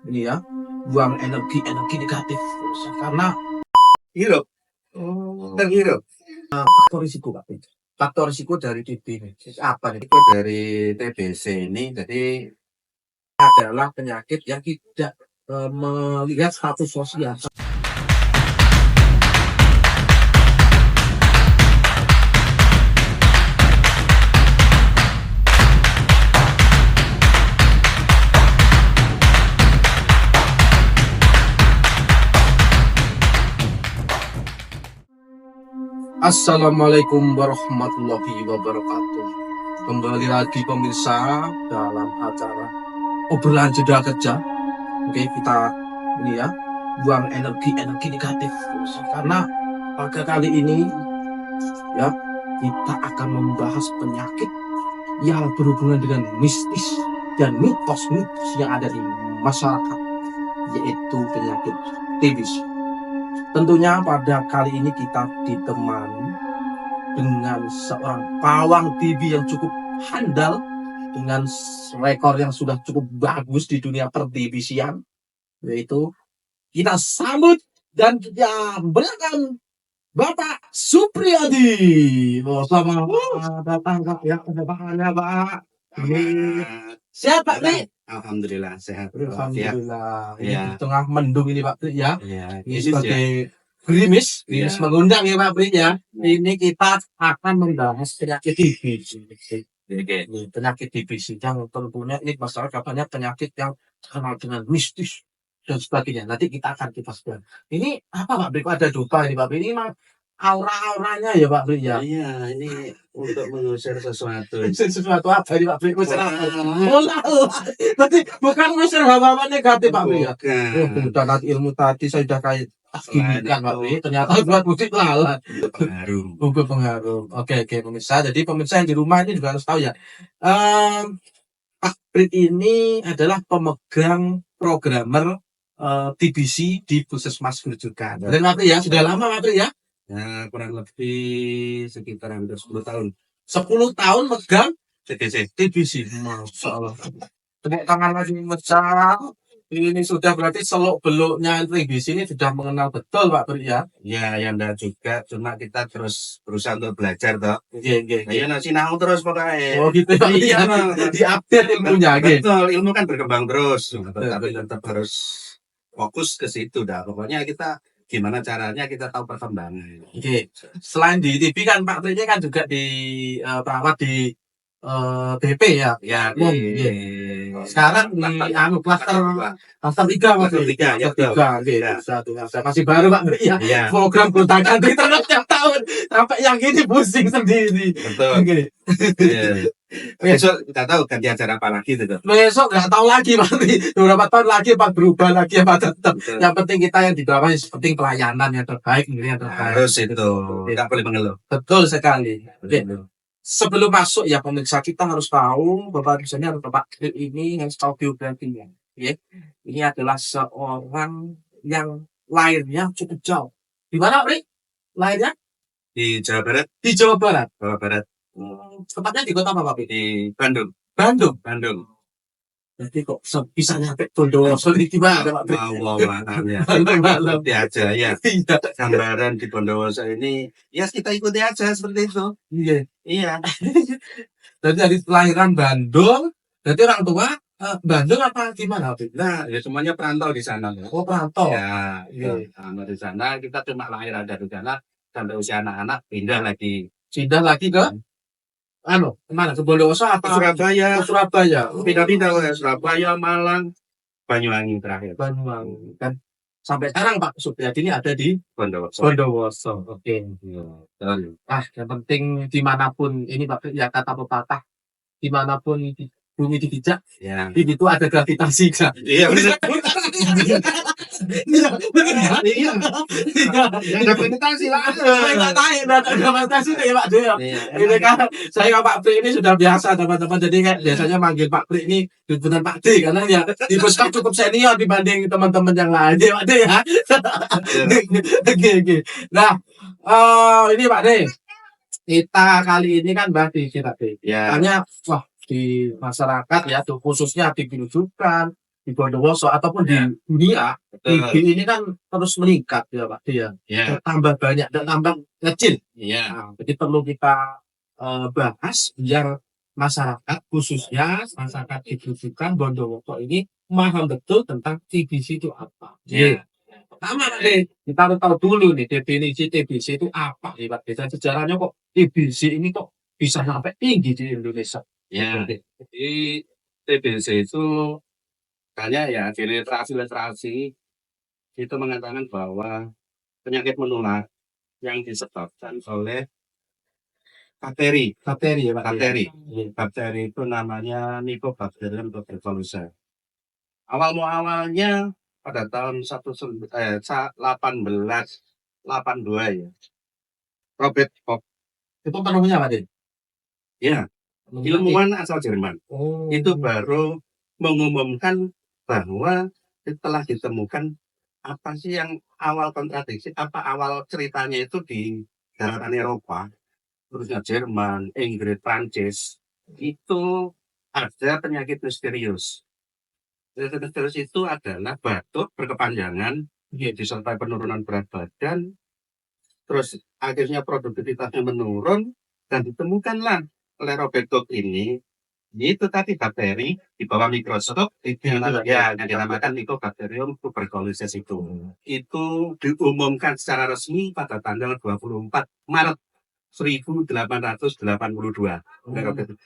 ini ya, buang energi negatif karena Hirup, oh, terhirup. faktor risiko Pak. Faktor risiko dari TB ini apa nih? Itu dari TBC ini, jadi Adalah penyakit yang tidak melihat status sosial. Assalamualaikum warahmatullahi wabarakatuh. Kembali lagi pemirsa dalam acara obrolan jeda kerja. Oke, kita ini ya, buang energi negatif karena pada kali ini ya kita akan membahas penyakit yang berhubungan dengan mistis dan mitos-mitos yang ada di masyarakat, yaitu penyakit TBC. Tentunya pada kali ini kita ditemani dengan seorang pawang TB yang cukup handal dengan rekor yang sudah cukup bagus di dunia per-TB-sian, yaitu kita sambut dan kita berikan Bapak Supriyadi. Selamat datang Kak ya, kedepannya Pak. Siap Pak Tri? alhamdulillah sehat. Alhamdulillah. Ini Ya. di tengah mendung ini Pak Tri ya. Ya, Ini ini sebagai gerimis Ya. mengundang ya Pak Pri ya. Ini kita akan membahas penyakit TBC. Ini penyakit TBC yang tentunya ini masalah katanya penyakit yang terkenal dengan mistis dan sebagainya. Nanti kita akan bahas. Ini apa Pak Pri? Kok ada dupa ini Pak Pri? Ini memang aura-auranya ya Pak Pri ya. Iya, ini untuk mengusir sesuatu. Sesuatu apa ini Pak Pri? Ngusir apa? Nanti bukan ngusir hal-hal negatif Pak Pri ya. Oh, Bukan. udah nanti ilmu tadi saya udah kayak gini kan Pak Pri. Ternyata buat musik lalat. Pengaruh. Pengaruh. Oke pemirsa. Jadi pemirsa yang di rumah ini juga harus tahu ya. Pak Pri ini adalah pemegang programmer TBC di Puskesmas Grojogan. Dan Pak Pri ya, sudah lama Pak Pri ya? Ya, kurang lebih sekitar hampir 10 tahun. 10 tahun megang TBC. TBC. Masya Allah. Tepuk tangan lagi mecah. Ini sudah berarti seluk-beluknya TBC ini sudah mengenal betul Pak Pri ya? Ya, yang enggak juga, cuma kita terus berusaha untuk belajar toh. Iya. Ya nasi sinau terus pokoknya. Oh gitu Pak Pri ya. Diupdate ilmunya gitu. Betul, ilmu kan berkembang terus, tapi tetap harus fokus ke situ dah. Pokoknya kita gimana caranya kita tahu perkembangan. Oke. Selain di TV kan Pak Pri ini kan juga di perawat di BP ya. Ya, Sekarang di klaster 3 Mas. Klaster 3, ya, betul. Ya. Saya masih baru Pak Pri ya. Iya. Program gonta ganti terus tiap tahun sampai yang ini pusing sendiri. Betul. Oke. Iya. Besok kita tahu ganti acara apa lagi itu. Besok nggak tahu lagi Pak Pri. Beberapa tahun lagi apa berubah lagi apa tetap. Betul. Yang penting kita yang di bawah yang penting pelayanan yang terbaik, yang terbaik. Harus itu, nggak boleh mengeluh. Betul sekali. Oke. Sebelum masuk ya pemirsa, kita harus tahu bahwa misalnya Bapak ini yang tahu biografinya. Ya. Ini adalah seorang yang lahirnya cukup jauh. Di mana Pri? Lahirnya? Di Jawa Barat. Di Jawa Barat. Jawa Barat. Tepatnya di kota apa Pak Pri? Di Bandung. Bandung. Bandung. Jadi kok bisa nyampe Bondowoso ini gimana Pak Pri? Maaf ya. Malam-malam. Ikuti aja ya. Iya. Gambaran di Bondowoso ini, ya kita ikuti aja seperti itu. Iya. Iya. Jadi dari kelahiran Bandung, berarti orang tua Bandung apa gimana Pak Pri? Nah, ya semuanya perantau di sana. Ya. Oh perantau. Ya, Iya. perantau di sana. Kita cuma lahir ada di sana sampai usia anak-anak pindah lagi. Pindah lagi ke kemana? Ke Bondowoso apa? Surabaya. Ke Surabaya. Pindah-pindah ke Surabaya, Malang, Banyuwangi terakhir. Banyuwangi kan. Sampai sekarang Pak Supriyadi ini ada di Bondowoso. Bondowoso. Oke. Betul. Yang penting dimanapun ini Pak ya kata pepatah, dimanapun bumi dipijak, Ya. di situ ada gravitasi kan. Iya benar. Iya, benar. Iya. Ada gravitasi lah. Saya nggak tahu ada gravitasi ya Pak Dewa. Iya. Ini kan saya sama Pak Pri ini sudah biasa teman-teman, jadi kan biasanya manggil Pak Pri ini benar Pak D karena ya di Puskesmas cukup senior dibanding teman-teman yang lain ya Pak D ya. Oke. Nah, ini Pak D, kita kali ini kan bahas di kita D. Ya. Hanya di masyarakat ya, khususnya di Grojogan di Bondowoso ataupun di dunia, TB Betul. ini kan terus meningkat ya Pak ya. Ya, Tambah banyak dan tambah kecil. ya, Nah, jadi perlu kita bahas biar masyarakat khususnya masyarakat di Grojogan Bondowoso ini paham betul tentang TBC itu apa. ya. Pertama nih, kita harus tahu dulu nih definisi TBC itu apa nih Pak. Dan sejarahnya kok TBC ini kok bisa sampai tinggi di Indonesia. Ya, jadi TBC itu hanya ya di literasi itu mengatakan bahwa penyakit menular yang disebabkan oleh bakteri. Bakteri ya Pak. Bakteri. Iya. Bakteri itu namanya Mycobacterium tuberculosis. Awalnya pada tahun 1882 ya. Robert Koch, Itu penuhnya Pak. ya, ilmuwan asal Jerman, Oh. itu baru mengumumkan bahwa telah ditemukan apa sih yang awal kontradiksi, awal ceritanya itu di daratan Eropa, terusnya Jerman, Inggris, Prancis, itu ada penyakit misterius. Penyakit misterius itu adalah batuk berkepanjangan, disertai penurunan berat badan, terus akhirnya produktivitasnya menurun, dan ditemukanlah oleh Robert Koch ini, itu tadi bakteri di bawah mikroskop yang dinamakan Mycobacterium tuberculosis itu diumumkan secara resmi pada tanggal 24 Maret 1882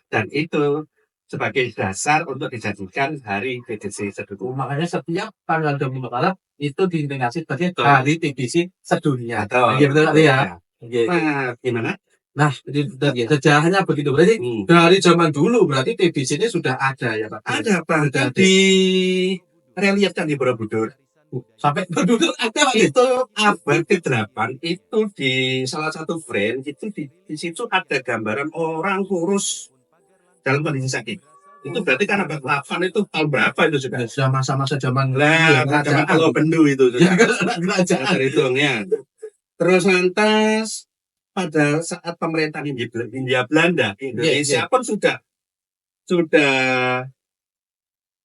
dan itu sebagai dasar untuk dijadikan hari TBC sedunia. Makanya setiap tanggal 24 Maret itu diindikasi sebagai Betul. hari TBC sedunia. Betul. Iya betul Pak, ya. Oke. Nah, gimana? Nah, jadi betul ya. Sejarahnya begitu. Berarti dari zaman dulu berarti TBC ini sudah ada ya Pak. Ada bahkan di relief Candi Borobudur. Sampai Borobudur ada Pak. Itu abad ke-8 itu di salah satu frame itu di situ ada gambaran orang kurus dalam kondisi sakit. Itu berarti kan abad 8 itu tahun berapa itu juga? Sudah masa-masa zaman Lah, zaman Pulau Bendu itu ya, juga. kerajaan. Terhitungnya. Terus lantas pada saat pemerintahan Hindia Belanda, Indonesia pun sudah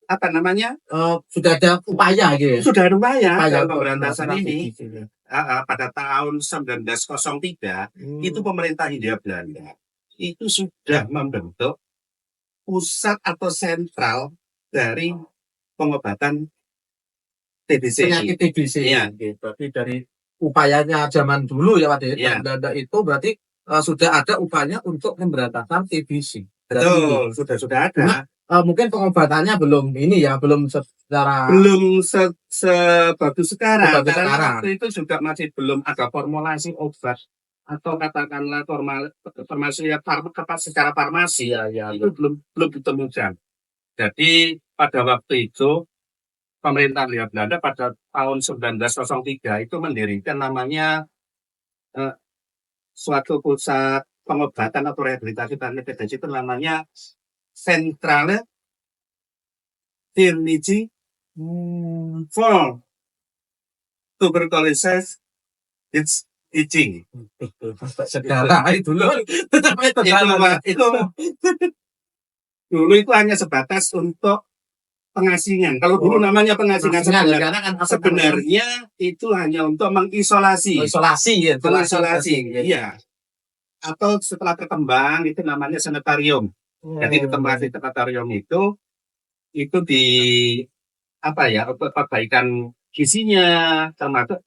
apa namanya? Sudah ada upaya gitu ya. Sudah ada upaya dalam pemberantasan pemberantasan ini. Pada tahun 1903 itu pemerintah Hindia Belanda itu sudah membentuk pusat atau sentral dari pengobatan TBC. Penyakit TBC. Iya. Berarti dari upayanya zaman dulu ya Pak. Iya. Belanda itu berarti sudah ada upaya untuk pemberantasan TBC. Betul, sudah ada. Mungkin pengobatannya belum sebagus sekarang. Sekarang. Waktu itu juga masih belum ada formulasi obat atau katakanlah farmasi secara farmasi itu belum ditemukan. Jadi pada waktu itu pemerintah Hindia Belanda pada tahun 1903 itu mendirikan namanya suatu pusat pengobatan atau rehabilitasi TBC itu namanya Centrale Clinici for Tuberculosis Teaching. Sekarang itu loh. Itu dulu itu hanya sebatas untuk pengasingan. Kalau dulu namanya pengasingan, sebenarnya itu hanya untuk mengisolasi. Mengisolasi. Iya. Atau setelah berkembang itu namanya sanitarium. Jadi di tempat sanitarium itu di untuk perbaikan gizinya termasuk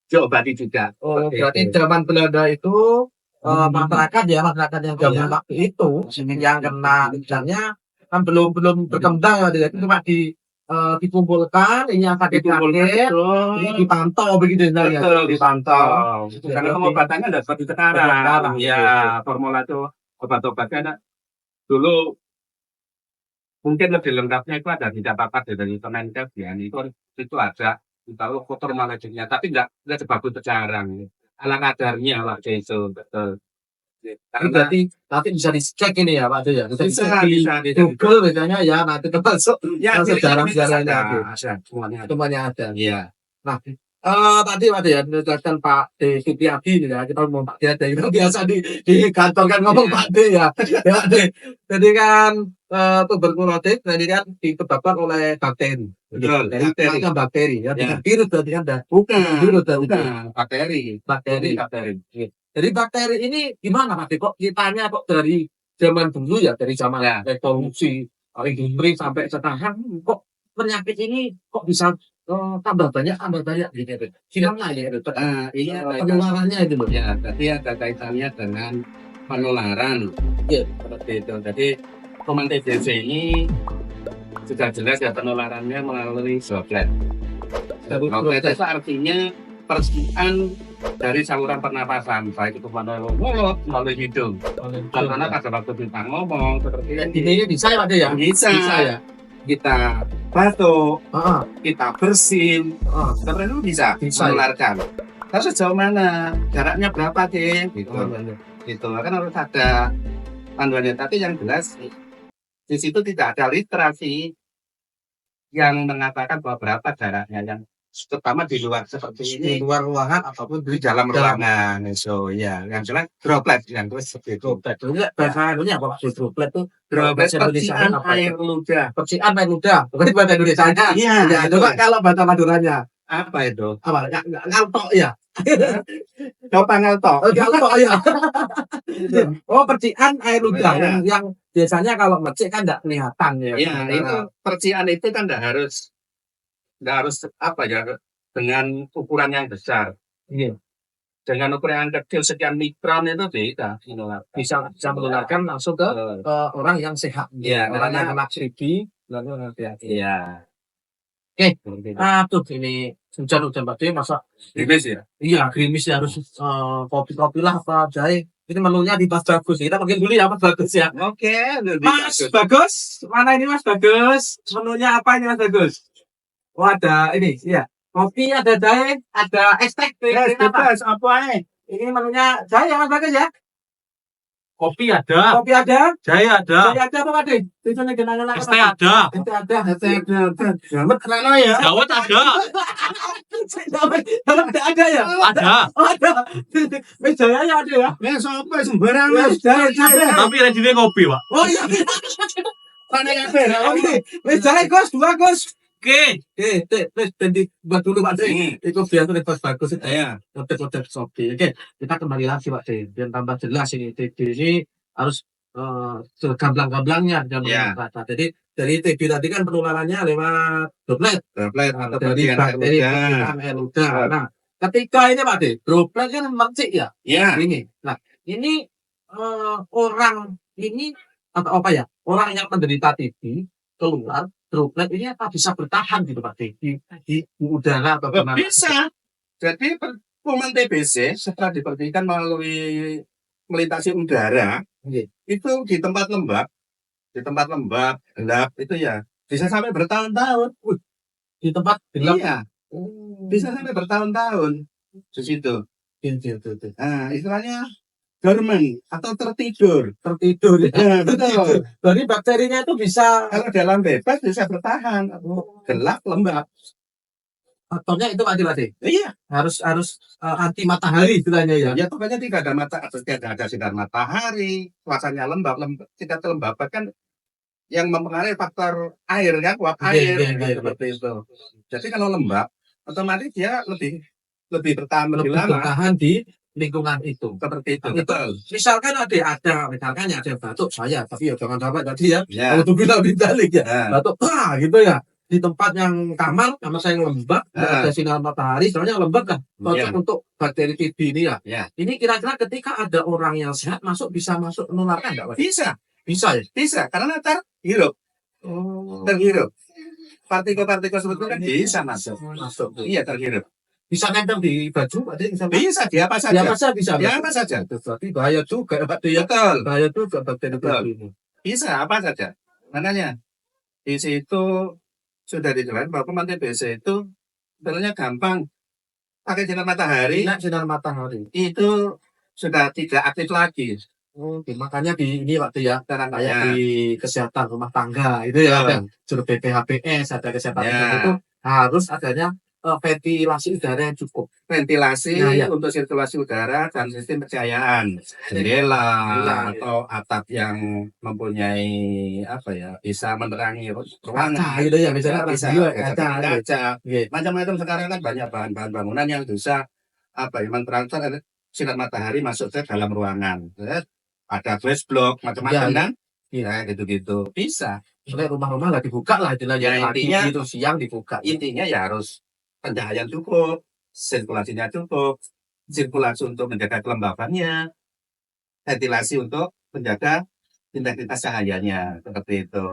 diobati juga. Berarti zaman Belanda itu masyarakat yang zaman waktu itu yang kena misalnya kan belum berkembang ya, cuma dikumpulkan ini yang sakit ini dipantau begitu ya. Betul, dipantau. Karena pengobatannya tidak seperti sekarang. Ya, formula itu obat-obatnya dulu mungkin lebih lengkapnya itu ada di catatan dari Kemenkes ya. Itu ada tahu kotor malajengnya, tapi enggak sebagus sekarang. Ala kadarnya waktu itu, betul. Karena nanti bisa dicek ini ya Pak ya. Bisa di Google misalnya ya, nanti termasuk ya sejarah-sejarahnya semuanya ada. ada. Iya. Iya. Nah, Tadi Pak De ya menjelaskan Pak De Sutiadi nih ya, kita ngomong Pak De aja, itu biasa di kantor kan ngomong Pak De ya. Ya Pak De. Jadi kan tuberkulosis tadi kan disebabkan oleh bakteri. Betul, Dari bakteri. bakteri ya, Ya. bukan virus berarti kan dah. Bukan, Virus berarti. bukan, bakteri. Bakteri. Bakteri. Jadi bakteri ini gimana Pak De? Kok kitanya kok dari zaman dulu ya, dari zaman Ya. revolusi industri sampai sekarang kok penyakit ini kok bisa tambah banyak gitu. Gimana ya? Ini ada Penularannya itu loh. ya, berarti ada kaitannya dengan penularan. Iya. Seperti itu. Jadi kuman TBC ini sudah jelas ya penularannya melalui droplet. Droplet itu artinya percikan dari saluran pernapasan, baik itu melalui mulut, melalui hidung. Karena pada waktu kita ngomong seperti Ini bisa ya Pak De ya? bisa ya. kita batuk, Heeh. kita bersin, seperti itu bisa Bisa, ya? menularkan. Tapi sejauh mana? Jaraknya berapa sih? Gitu. Gitu. Kan harus ada panduannya. Tapi yang jelas di situ tidak ada literasi yang mengatakan bahwa berapa jaraknya, yang terutama di luar seperti Di ini, luar ruangan ataupun di dalam ruangan. So ya, yang jelas droplet yang terus seperti itu. droplet. Enggak bahasa Indonesia apa Pak? Droplet tuh Droplet bahasa Indonesia percikan apa? air ludah. Percikan air ludah. Bukan bahasa Indonesia. Iya, Ya, coba kalau bahasa Maduranya apa itu? apa? Ngaltok ya. Coba ngeltok. Ngaltok ya. Oh, percikan air ludah Ya. yang biasanya kalau mercik kan enggak kelihatan ya. Ya, itu percikan itu kan enggak harus apa ya, dengan ukuran yang besar. Iya. Dengan ukuran yang kecil sekian mikron itu Bisa menularkan langsung ke orang yang sehat. Iya, Orang yang karena kena TB lalu hati-hati. iya. Oke. Tuh ini hujan-hujan Pak De masa Gerimis ya? iya gerimis ya harus kopi-kopi lah apa jahe. Ini menunya di Mas Bagus. Kita panggil dulu ya Mas Bagus ya. Oke, Mas Bagus, mana ini Mas Bagus? Menunya apa ini Mas Bagus? Oh ada ini, iya. Kopi, ada jahe, ada es teh. Ini apa? apa Ini menunya jahe ya Mas Bagus ya? Kopi ada, Kopi ada, jahe ada, jahe ada apa Pak De? Itu nih kenangan es teh ada, Es teh ada, es teh ada. Jamet kenapa ya? dawet ada, Jamet ada ya? ada. Oh, ada. Wis jahe ya ada ya? Ya, sampai sembarangan. Wis jahe. Tapi rejine kopi, Pak. Oh iya. Pane kabeh. Oke, wis jahe Gus, dua Gus. Oke, Wis ganti buat dulu Pak De. Hmm. Itu biar tuh Mas Bagus itu. Ya. Kotek-kotek Shopee. Oke, kita kembali lagi Pak De. Biar tambah jelas ini TB ini harus segamblang-gamblangnya dalam Ya. kata. Jadi dari TB tadi kan penularannya lewat droplet Droplet atau dari percikan air bakteri ludah. percikan air ludah. Nah, ketika ini Pak De, droplet kan mercik ya. Ya. Ini. Nah, ini orang ini atau apa ya? Orang yang menderita TB keluar droplet ini apa bisa bertahan gitu Pak De di udara atau gimana? Bisa. Jadi kuman TBC setelah dipercikan melalui melintasi udara, Iya. itu di tempat lembab, gelap itu ya bisa sampai bertahun-tahun. Di tempat gelap. Iya, bisa sampai bertahun-tahun di situ. Gitu. Nah, istilahnya dormant atau tertidur. Tertidur. Ya, betul. Jadi bakterinya itu bisa Kalau dalam bebas bisa bertahan. Gelap, lembab. faktornya itu Pak De. Iya. Harus anti matahari istilahnya ya. Ya pokoknya tidak ada sinar matahari, suasananya lembab, tidak kelembaban kan yang mempengaruhi faktor air kan, uap air Iya. seperti itu. Jadi kalau lembab, otomatis dia lebih bertahan lebih Lebih lama bertahan di lingkungan itu. seperti itu. Itu. Betul. Misalkan misalkan ada batuk saya, tapi ya jangan sampai tadi ya. Ya. Untuk bilang dibalik ya. Ya. Batuk gitu ya. Di tempat yang kamar saya yang lembab, nggak ada sinar matahari, soalnya lembab kan cocok untuk bakteri TB ini ya. Ya. Ini kira-kira ketika ada orang yang sehat bisa masuk menularkan nggak Pak? Bisa Ya. bisa karena terhirup Oh. partikel-partikel seperti itu kan bisa masuk. Iya, terhirup. Bisa nempel di baju Pak De? Bisa di apa Di saja. apa saja bisa. Di apa saja. Tapi bahaya juga Pak De ya. Betul. Bahaya juga bakteri Betul. TB ini. Bisa apa saja. Makanya di situ sudah dijelaskan bahwa kuman TBC itu sebenarnya gampang pakai sinar matahari Sinar matahari. itu sudah tidak aktif lagi. Makanya di ini waktu ya kayak Ya. di kesehatan rumah tangga itu ya Betul. ada juru BPHPS ada kesehatan Ya. itu harus adanya ventilasi udara yang cukup. ventilasi Nah, ya. untuk sirkulasi udara dan sistem pencahayaan jendela Jendela, atau atap yang mempunyai apa ya bisa menerangi ruangan Kaca gitu ya, misalnya bisa radio, kaca, kaca, gitu. kaca. Oke. Macam-macam sekarang kan banyak bahan-bahan bangunan yang bisa apa ya mentransfer sinar matahari masuk ke dalam ruangan. Ada glass block macam-macam Ya, kan iya. ya gitu-gitu bisa. Misalnya rumah-rumah nggak dibuka lah, istilahnya Ya, pagi intinya- gitu, siang dibuka. Intinya ya harus pencahayaan cukup, sirkulasinya cukup, sirkulasi untuk menjaga kelembabannya, ventilasi untuk menjaga intensitas cahayanya seperti itu.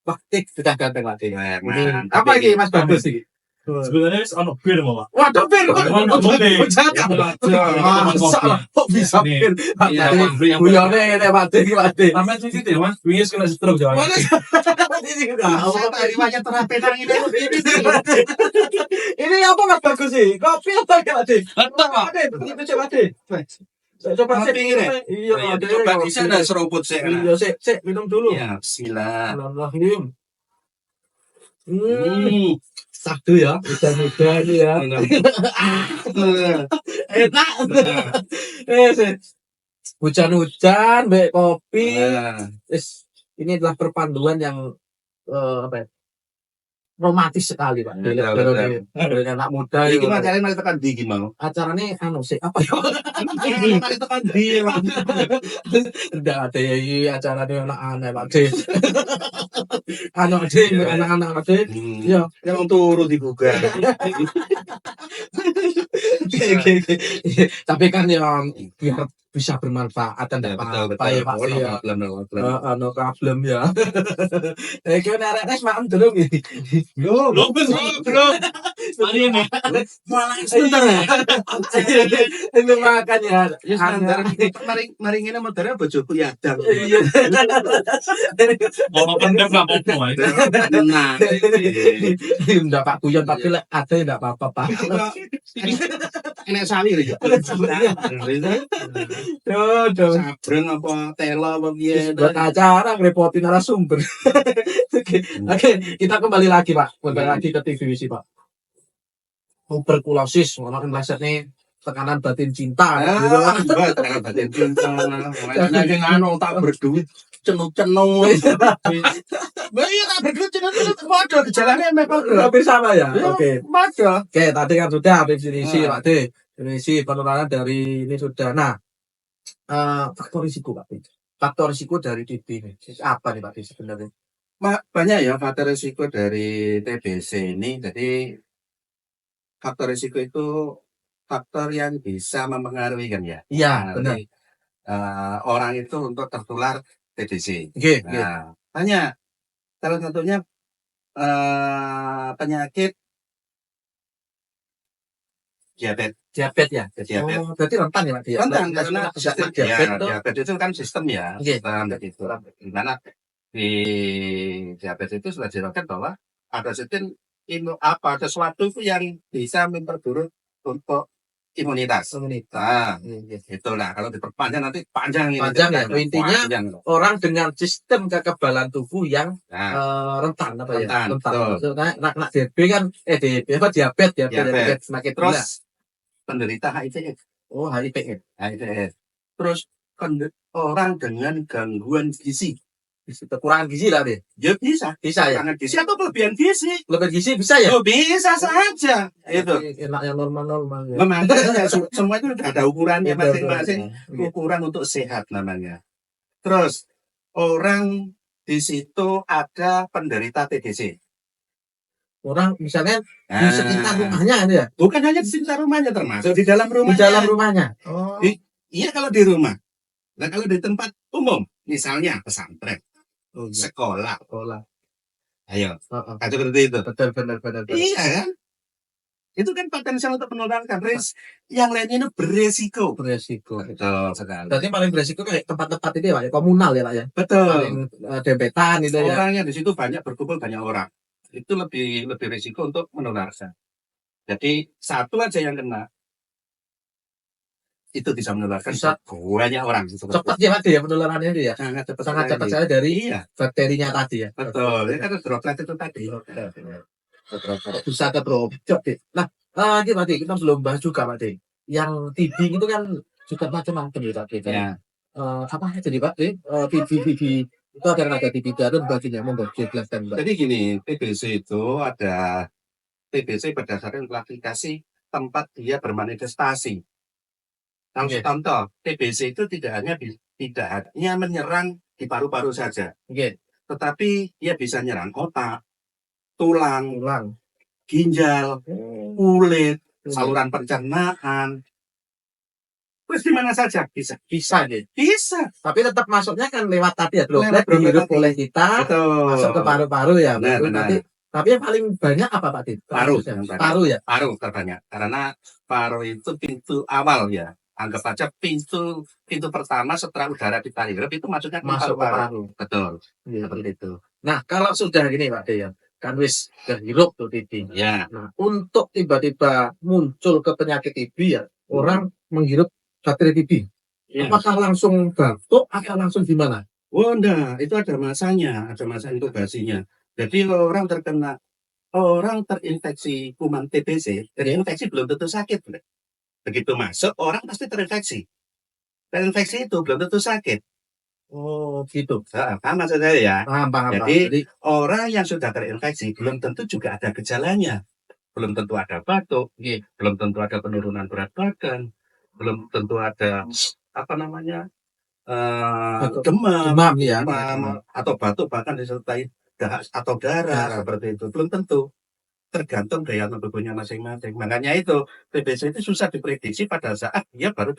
Wah, sudah ganteng Pak. Nah, Apa ini Mas Bagus ini? Sebenarnya ono bir Pak. Waduh, Bir. Ono bir. Jangan. Ya, Masa kok bisa Nih. Bir? Iya, Pak bir yang Guyone ini Pak Dik, Pak Dik. Sampai sisi deh Mas, wingi kena stroke jangan. Mana? Ini udah. saya tadi banyak terapi nang ini. Ini apa Mas Bagus sih? Kopi apa ya Pak Dik? Tetep, Pak. Pak Dik, ini coba Dik. Coba Kopi sih. ini. Iya, Ya, Dik. coba di sana seruput saya. Iya, sik, minum dulu. Ya, bismillah. Bismillahirrahmanirrahim. Hmm. Satu ya, muda-muda ini ya. Enak. Sik. Hujan-hujan, baik kopi. Nah, Ini adalah perpaduan yang apa ya? Romantis sekali Pak. Betul, Dari anak muda iki itu. macane mari tekan ndi iki mau. Acaranya sih apa ya? Iki mari tekan ndi. Enggak ada ya ini acaranya anak-anak Pak D. Anak D, anak-anak Pak D. Iya. Yang turu digugah. Tapi kan yang biar bisa bermanfaat dan Ya, tidak apa-apa ya Pak D ya. No problem ya. Kau narek nes makan dulu ini. Belum. Mari ini. Malah Sebentar ya. Itu makan ya. Ya standar. Mari ngene modalnya bojoku ya adang. Iya. Mau pendem enggak apa-apa. Nah, Enggak Pak Kuyon tapi lek ada enggak apa-apa Pak. enek sawi lho. Duh. Sabreng apa telo apa piye. Buat acara ngerepotin narasumber. Oke, kita kembali lagi Pak. Kembali lagi ke TVWC Pak. Tuberkulosis, orang Indonesia nih tekanan batin cinta. Gitu. Tekanan batin cinta. Makanya yang anu tak berduit cenu-cenu. Iya tak berduit cenu-cenu. Waduh gejalanya memang Hampir sama ya. Oke. Waduh. Oke, tadi kan sudah definisi Pak D. Definisi penularan dari ini sudah. Nah, faktor risiko Pak D. Faktor risiko dari TB ini. Apa nih Pak D sebenarnya? Banyak ya faktor risiko dari TBC ini. Jadi faktor risiko itu faktor yang bisa mempengaruhi kan ya. Iya, benar. Jadi, orang itu untuk tertular TBC. Oke, Nah, banyak. Salah satunya penyakit diabetes. diabetes ya. Diabetes. Oh, berarti rentan ya Pak D. Rentan karena sistem ya, diabetes itu. diabetes itu kan sistem ya, Oke. sistem begitu. Di mana di diabetes itu sudah dijelaskan bahwa ada sistem ada sesuatu itu yang bisa memperburuk untuk imunitas. Nah, itulah kalau diperpanjang nanti panjang ini. Panjang ya. ceritanya. Intinya Panjang. orang dengan sistem kekebalan tubuh yang Nah, rentan apa ya? Rentan, betul. Maksudnya nak DB kan DB apa diabetes semakin terus gila. penderita HIV, Oh, HIV. terus orang dengan gangguan gizi, Kekurangan gizi lah deh. ya bisa Bisa ya. kekurangan gizi atau kelebihan gizi. Lebih gizi bisa ya. Oh, bisa saja. Itu. Enak yang normal-normal ya. Memang semua itu ada ukurannya Betul, masing-masing. betul. Ukuran untuk sehat namanya. Terus orang di situ ada penderita TBC. Orang misalnya di sekitar rumahnya itu ya. Bukan hanya di sekitar rumahnya, termasuk di dalam Di rumahnya. dalam rumahnya. Oh. Iya kalau di rumah. Nah kalau di tempat umum, misalnya pesantren, Oh, iya. sekolah, Sekolah. ayo, Heeh. kan seperti itu. Betul benar. Iya kan? Itu kan potensial untuk menularkan. Yang lainnya itu beresiko. Beresiko. Betul sekali. Berarti paling beresiko kayak tempat-tempat ini ya Pak ya, komunal ya Pak ya. Betul. Paling dempetan itu ya. Orangnya di situ berkumpul banyak orang. Itu lebih risiko untuk menularkan. Jadi satu aja yang kena itu bisa menularkan Bisa. banyak orang. Cepat ya Pak ya penularannya itu ya. Sangat cepat. Sangat cepat sekali. saya dari Iya, bakterinya tadi ya. betul. Ini kan droplet itu tadi. Bisa keterobjok deh. Nah, ini Pak De, kita belum bahas juga Pak De. Yang TB itu kan juga macam-macam ya Pak De. Ya. Apa aja nih Pak De? TB itu ada TB dan baginya monggo dijelaskan Mbak. Jadi gini, TBC itu ada TBC berdasarkan klasifikasi tempat dia bermanifestasi. Contoh, TBC itu tidak hanya menyerang di paru-paru saja, tetapi dia bisa menyerang otak, tulang, ginjal, kulit, saluran pencernaan. Terus di mana saja bisa. Bisa. Tapi tetap masuknya kan lewat tadi ya, Lewat droplet dihirup tadi. oleh kita, Betul. masuk ke paru-paru ya. Benar, Nanti, tapi yang paling banyak apa Pak Dit? Paru. Paru ya. Paru terbanyak. Karena paru itu pintu awal ya. Anggap aja pintu pertama setelah udara kita hirup itu masuknya ke Masuk ke paru-paru. paru. Betul. Iya. Seperti itu. Nah, kalau sudah gini Pak De ya, kan wis kehirup tuh TB. Ya. Nah, untuk tiba-tiba muncul ke penyakit TB ya, orang menghirup bakteri TB. Ya. Apakah langsung batuk atau langsung gimana? Oh enggak, itu ada masanya, ada masa inkubasinya. Jadi orang terinfeksi kuman TBC, terinfeksi belum tentu sakit. Begitu masuk, orang pasti terinfeksi. Terinfeksi itu belum tentu sakit. Oh, gitu. Paham maksud saya ya? Paham. Jadi orang yang sudah terinfeksi belum tentu juga ada gejalanya. Belum tentu ada batuk, belum tentu ada penurunan berat badan, belum tentu ada demam ya. atau batuk bahkan disertai dahak atau darah seperti itu. Belum tentu. Tergantung daya tahan tubuhnya masing-masing. Makanya itu TBC itu susah diprediksi pada saat dia baru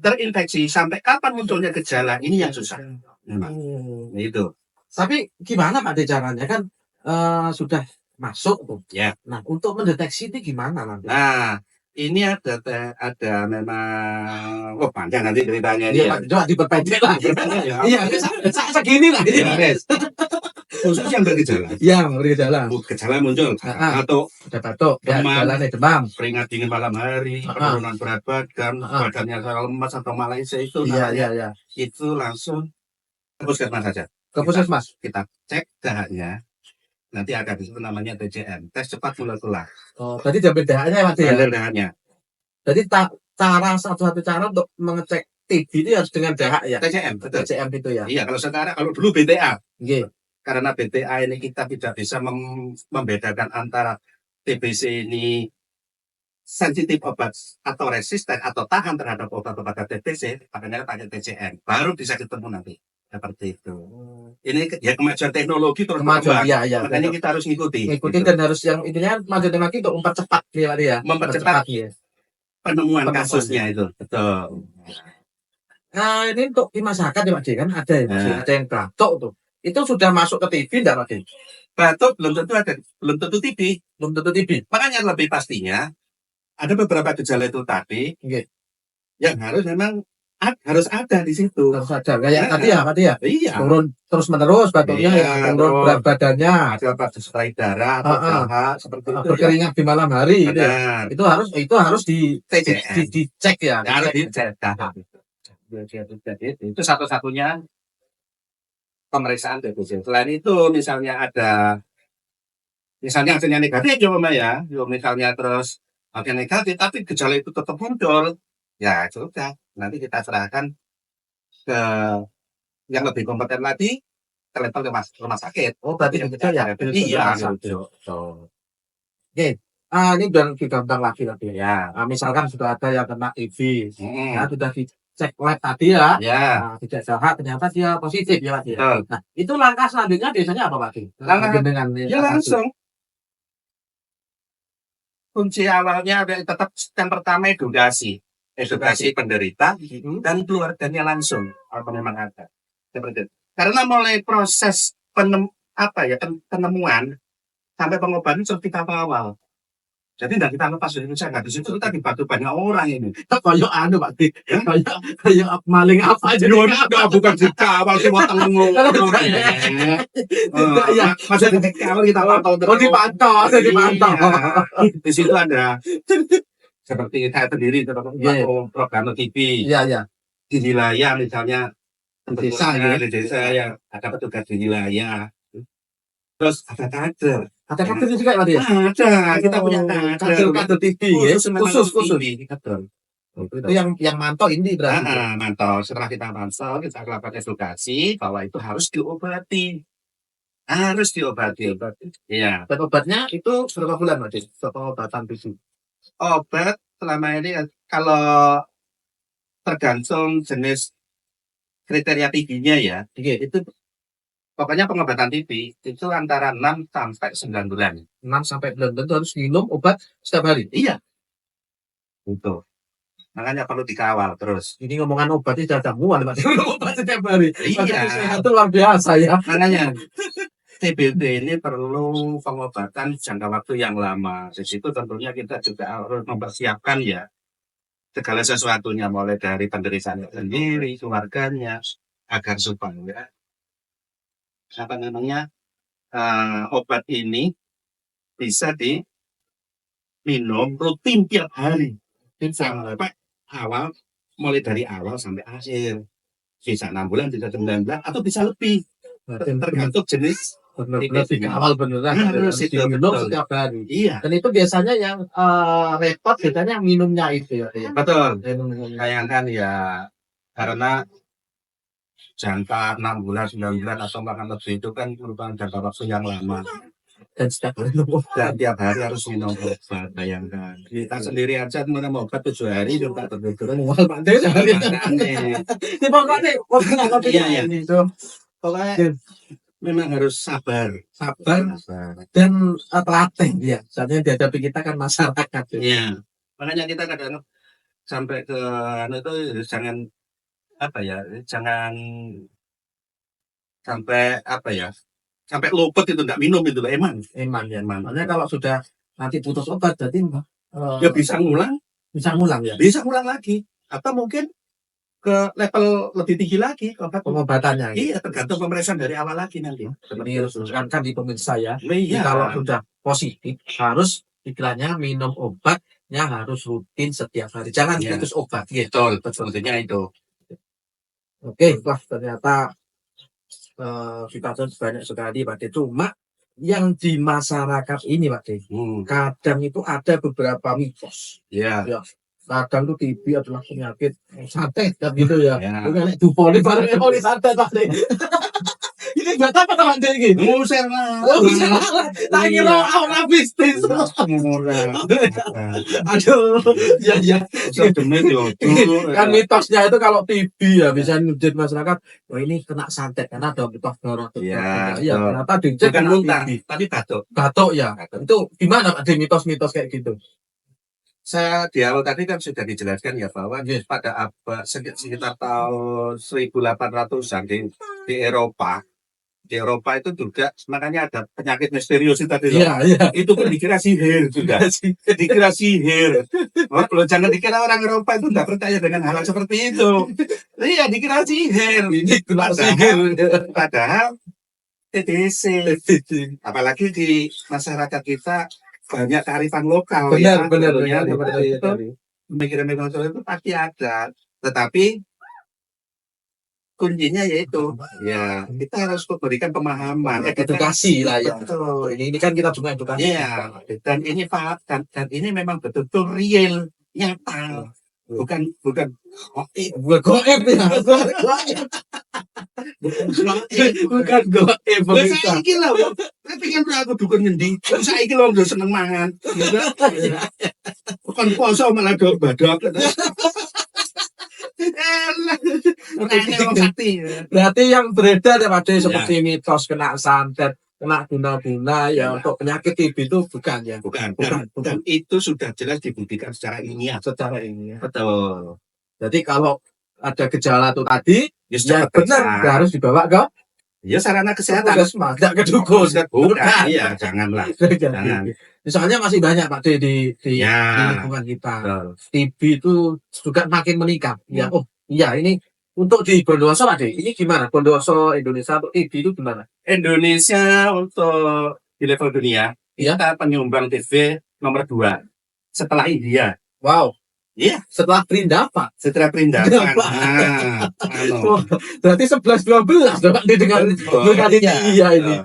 terinfeksi. Sampai kapan munculnya gejala, ini yang susah. Itu. Tapi gimana Pak De caranya kan sudah masuk tuh. Ya. Nah, untuk mendeteksi ini gimana nanti? Nah, ini ada memang panjang nanti ceritanya ini. Iya, coba diperpendek lah. Iya, segini lah. Khusus yang bergejala. Iya, bergejala. Gejala muncul. Batuk, demam, keringat dingin malam hari, penurunan berat badan, badannya lemas atau malaise itu. Iya. Itu langsung ke puskesmas saja. Ke puskesmas. Kita cek dahaknya. Nanti ada di situ namanya TCM, tes cepat molekular. Oh, tadi diambil dahaknya ya Mas ya? Ambil dahaknya. Jadi satu cara untuk mengecek TB itu harus dengan dahak ya? TCM, betul. TCM itu ya? Iya, kalau dulu BTA. Iya. Karena BTA ini kita tidak bisa membedakan antara TBC ini sensitif obat atau resisten atau tahan terhadap obat-obat TBC, makanya pakai TCM. Baru bisa ketemu nanti. Seperti itu. Ini ya kemajuan teknologi terus berkembang. Iya. Makanya kita harus ngikutin dan harus yang intinya maju teknologi untuk mempercepat ya. Mempercepat penemuan kasusnya itu. Betul. Nah, ini untuk di masyarakat ya Pak D kan ada ya, ada yang batuk tuh. Itu sudah masuk ke TB enggak Pak D? Batuk belum tentu TB. Belum tentu TB. Makanya lebih pastinya ada beberapa gejala itu tadi yang harus ada di situ. Harus ada. Kayak tadi ya. Iya. Turun terus menerus batuknya, turun berat badannya. Ada disertai darah atau dahak seperti itu. Berkeringat di malam hari. Itu harus dicek ya. Harus dicek dahak. Itu satu-satunya pemeriksaan TBC. Selain itu misalnya hasilnya negatif ya, misalnya terus hasilnya negatif tapi gejala itu tetap muncul. Ya sudah, nanti kita serahkan ke yang lebih kompeten lagi ke level rumah sakit. Oh, berarti begitu ya? Iya. Oke. Ini udah gampang lagi ya. Misalkan sudah ada yang kena TB, ya sudah dicek lab tadi ya. Tidak sehat, ternyata dia positif ya Pak. Nah, itu langkah selanjutnya biasanya apa Pak? Langsung. Kunci awalnya tetap yang pertama edukasi penderita dan keluarganya langsung kalau memang ada. Karena mulai proses penemuan sampai pengobatan seperti awal. Jadi tidak kita lepas dari Indonesia, nggak di situ kita dibantu banyak orang ini. Kayak Pak Dik, kayak maling apa aja. Bukan dikawal sih buat tengok. Ya, maksudnya dikawal kita pantau terus. Dipantau. Di situ ada seperti saya sendiri program TV. Iya. Di wilayah misalnya di desa yang ada petugas di wilayah. Terus ada kader. Ada kader juga ya, Pak ya? Ada, kita punya kader TV ya. Khusus. TV, betul. Itu yang mantau ini berarti. Mantau. Setelah kita mantau, kita lakukan edukasi bahwa itu harus diobati. Iya. Dan obatnya itu berapa bulan, Pak? Pengobatan bisu. Obat selama ini kalau tergantung jenis kriteria TB-nya ya. Itu pokoknya pengobatan TB itu antara 6 sampai 9 bulan. 6 sampai 9 bulan itu harus minum obat setiap hari. Iya. Itu. Makanya perlu dikawal terus. Ini ngomongan obat itu ada mual, Pak. Obat setiap hari. Iya. Sehat itu luar biasa ya. Makanya TBC ini perlu pengobatan jangka waktu yang lama. Di situ tentunya kita juga harus mempersiapkan ya segala sesuatunya, mulai dari penderitaan sendiri, keluarganya, agar supaya obat ini bisa diminum rutin tiap hari sampai mulai dari awal sampai akhir, bisa 6 bulan, bisa 9 bulan, atau bisa lebih, tergantung jenis. Benar-benar dikawal beneran. Harus itu, minum betul. setiap hari. Iya, Dan itu biasanya yang repot biasanya minumnya itu ya. betul. Minumnya. Bayangkan ya, karena jangka 6 bulan, 9 bulan, atau bahkan lebih itu kan merupakan jangka waktu yang lama. Dan setiap hari minum obat. Dan tiap hari harus minum obat, bayangkan. Kita sendiri aja minum obat 7 hari, itu tak terbentur. Mual, Pak. Ini pokoknya kopi Iya. itu. Pokoknya memang harus sabar. Dan telaten ya. Soalnya dihadapi kita kan masyarakat. Iya. Makanya kita kadang sampai ke itu jangan sampai luput itu enggak minum itu Pak. Emang Ya. Makanya kalau sudah nanti putus obat berarti ya bisa ngulang ya. bisa ngulang lagi, atau mungkin ke level lebih tinggi lagi Pengobatannya. Iya, tergantung pemeriksaan dari awal lagi nanti. Ini harus kan di pemirsa ya. Iya. Kalau sudah positif harus istilahnya minum obatnya harus rutin setiap hari. Jangan Iya. putus obat gitu. Betul, intinya itu. Oke, wah ternyata kita banyak sekali Pak De. Cuma yang di masyarakat ini Pak De, kadang itu ada beberapa mitos. Iya. Kadang itu TB adalah penyakit santet kan gitu ya. Ya. Bukan nek dupoli bareng poli santet Pak De. Ini buat apa teman De iki? Ngusir lah. Tak kira orang bisnis. Aduh, ya. Kan mitosnya itu kalau TB ya bisa ngujud masyarakat, oh ini kena santet karena ada mitos darah. Iya, Ya, ternyata dicek Bukan kena muntah, TB. tapi batuk. Batuk ya. Itu gimana Pak De mitos-mitos kayak gitu? Saya di awal tadi kan sudah dijelaskan ya bahwa pada abad sekitar tahun 1800-an di Eropa. Di Eropa itu juga makanya ada penyakit misterius itu tadi. Iya. Itu kan dikira sihir sudah. Dikira sihir. Loh, jangan dikira orang Eropa itu tidak percaya dengan hal seperti itu. Iya, dikira sihir. Ini kena sihir. Padahal TBC. Apalagi di masyarakat kita banyak kearifan lokal. Benar. Itu pemikiran itu pasti ada. Tetapi kuncinya yaitu ya kita harus berikan pemahaman, Edukasi lah ya. Betul. Ini kan kita juga edukasi. Iya, dan ini dan ini memang betul-betul real, nyata. Bukan Bukan goib ya. Bukan goib. Saya iki lho, pengen aku dukun ngendi. Saiki lho udah seneng mangan. Bukan poso malah badok. Berarti yang beredar ya Pak De seperti mitos kena santet, kena guna-guna ya untuk penyakit TB itu bukan ya. Bukan. Dan itu sudah jelas dibuktikan secara ilmiah. Secara ini ya. Betul. Jadi kalau ada gejala itu tadi, Ya, ya benar harus dibawa ke ya sarana kesehatan. puskesmas, tidak ke dukun. Bukan. Iya, janganlah. Jangan. Soalnya masih banyak Pak De di Ya. lingkungan kita. Betul. TB itu juga makin meningkat. Ya, oh iya ini untuk di Bondowoso Pak De, ini gimana? Bondowoso Indonesia untuk TB itu gimana? Indonesia untuk di level dunia Iya. kita penyumbang TB nomor 2 setelah India. Wow, Iya, Setelah Prindapat. setelah perindapan. Kenapa? Anu. Berarti 11-12 dong Pak, dengan iya ini.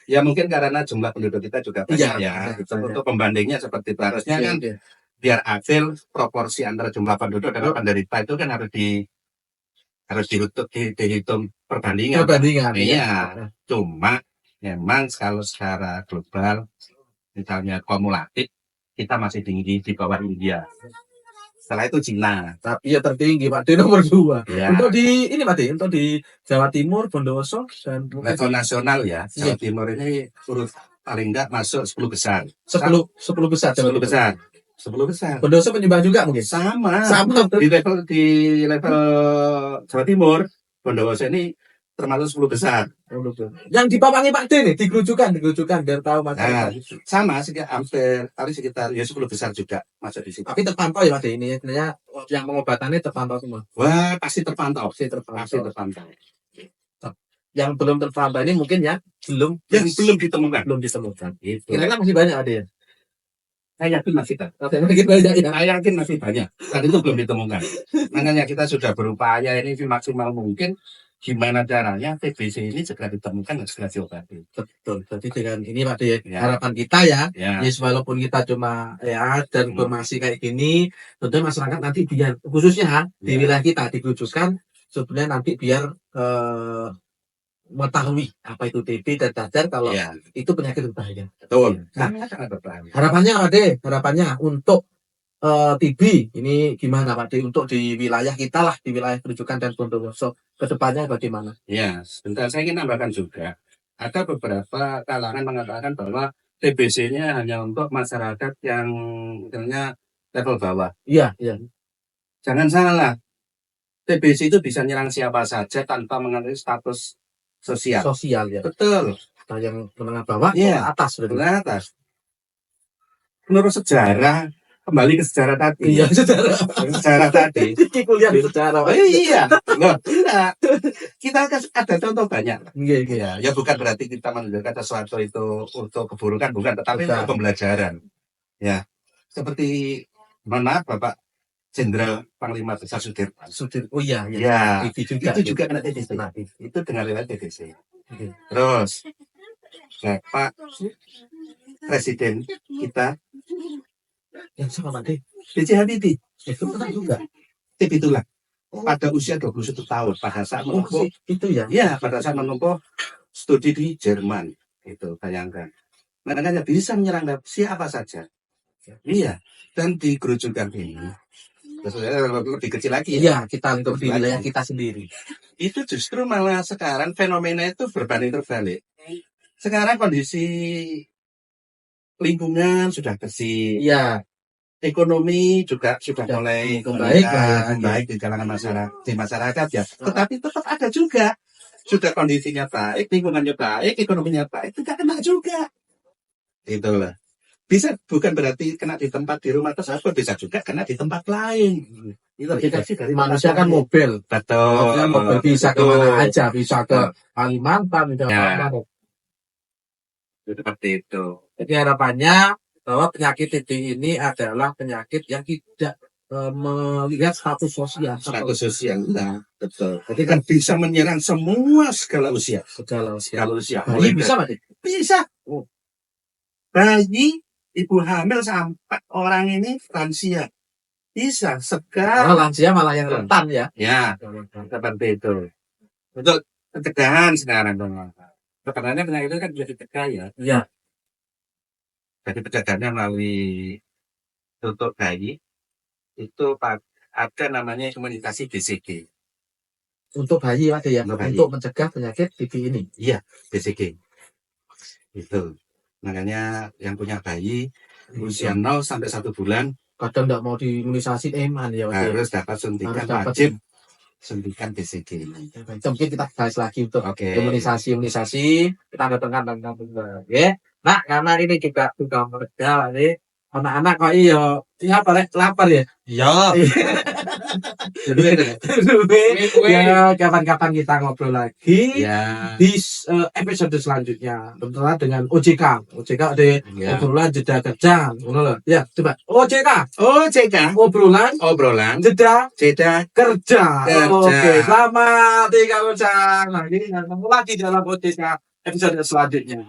Ya mungkin karena jumlah penduduk kita juga banyak Iya, ya. banyak. Untuk pembandingnya seperti itu harusnya kan Oke. biar adil proporsi antara jumlah penduduk dan penderita itu kan dihitung perbandingan. Perbandingan. Iya. Cuma memang kalau secara global misalnya kumulatif kita masih tinggi di bawah India. Setelah itu Cina. Tapi ya tertinggi Pak di nomor 2. Ya. Untuk di ini Pak Di, untuk di Jawa Timur, Bondowoso dan mungkin Level nasional ya, Iya. Jawa Timur ini urut paling enggak masuk 10 besar. 10 besar. 10 besar. 10 besar. Bondowoso penyumbang juga mungkin. Sama. Sama. Di level Jawa Timur, Bondowoso ini termasuk 10 besar. Yang dipapangi Pak D nih, dikerucukan biar tahu Nah, masyarakat. sama hampir sekitar ya 10 besar juga masuk di situ. Tapi terpantau ya Pak D ini sebenarnya yang pengobatannya terpantau semua. Wah, pasti terpantau. Pasti Pasti terpantau. terpantau. Yang belum terpantau ini mungkin ya belum ditemukan. Gitu. Kira-kira masih banyak ada ya. Saya yakin masih banyak. Mungkin banyak ya. Saya yakin masih banyak. Dan itu belum ditemukan. Makanya kita sudah berupaya ini maksimal mungkin. Gimana caranya TBC ini segera ditemukan dan segera diobati. Betul. Jadi dengan ini Pak D, Ya. harapan kita ya, Ya. yes, walaupun kita cuma ya dan informasi kayak gini, tentunya masyarakat nanti biar khususnya di wilayah kita dikerucutkan, sebenarnya nanti biar mengetahui apa itu TB dan sadar kalau Ya. itu penyakit berbahaya. Betul. Nah, Sangat berbahaya. harapannya Pak D, harapannya untuk TB ini gimana Pak D untuk di wilayah kita lah, di wilayah kerucukan dan Bondowoso kedepannya bagaimana? Ya, sebentar saya ingin tambahkan juga. Ada beberapa kalangan mengatakan bahwa TBC-nya hanya untuk masyarakat yang misalnya level bawah. Iya. Jangan salah. TBC itu bisa nyerang siapa saja tanpa mengenai status sosial. Sosial ya. Betul. Ada yang menengah bawah, Iya. atas berarti. Ke atas. Menurut sejarah, kembali ke sejarah tadi. Iya, sejarah. Sejarah tadi. Ini kuliah di sejarah. Oh iya. Loh, tidak. Kita ada contoh banyak. Iya. Ya bukan berarti kita menunjukkan sesuatu itu untuk keburukan, bukan, tetapi Bukan. untuk pembelajaran. Ya, seperti mana Bapak Jenderal Panglima Besar Sudirman. Oh iya. Ya, TV juga. itu juga kena TBC. Itu dengan riwayat TBC. Terus, Bapak Presiden kita Yang sama Pak D. B.J. Habibie Itu pernah juga. TB tulang pada usia 21 tahun pada saat menempuh Itu ya. ya pada saat menempuh studi di Jerman. Itu bayangkan. Makanya bisa menyerang siapa saja. Iya, dan di kerucukan ini lebih kecil lagi Iya, kita untuk di wilayah kita sendiri. Itu justru malah sekarang fenomena itu berbanding terbalik. Sekarang kondisi lingkungan sudah bersih, Iya. ekonomi juga sudah mulai membaik baik di kalangan masyarakat ya. Tetapi tetap ada juga sudah kondisinya baik, lingkungannya baik, ekonominya baik, juga kena juga. Itulah. Bisa bukan berarti kena di tempat di rumah tersebut, bisa juga kena di tempat lain. Itu Kita manusia kan mobil. betul. Mobil bisa ke mana aja, bisa ke Kalimantan, bisa Ya. ke Seperti itu. Jadi harapannya bahwa penyakit TB ini adalah penyakit yang tidak melihat status sosial. Status sosial, nah, betul. Jadi kan bisa menyerang semua segala usia. Segala usia. Segala usia. Bayi bisa Pak? Bisa. Bayi, ibu hamil sampai orang ini lansia. Bisa. Karena lansia malah yang rentan ya. Ya, seperti itu. Untuk pencegahan sekarang. Sebenarnya penyakit itu kan bisa dicegah ya. Iya. Jadi pencegahannya melalui untuk bayi itu ada namanya imunisasi BCG. Untuk bayi Pak ya. Untuk bayi. Untuk mencegah penyakit TB ini. Iya, BCG. Itu. Makanya yang punya bayi usia 0 sampai 1 bulan Kadang tidak mau diimunisasi eman ya Pak. harus dapat suntikan, Harus dapat. wajib suntikan BCG ini. Itu mungkin kita bahas lagi untuk Oke. imunisasi kita datangkan dan ya. Nah, karena ini juga sudah mereda ini anak-anak kok iya apa lapar ya. Iya. Ya, kapan-kapan kita ngobrol lagi Ya. di episode selanjutnya. Tentunya dengan OJK. OJK ada Ya. obrolan jeda kerja. Ngono lho. Ya, coba. OJK. OJK, Obrolan jeda kerja. kerja. Oke, selamat tinggal ucap. Nah, ini ketemu lagi dalam OJK episode selanjutnya.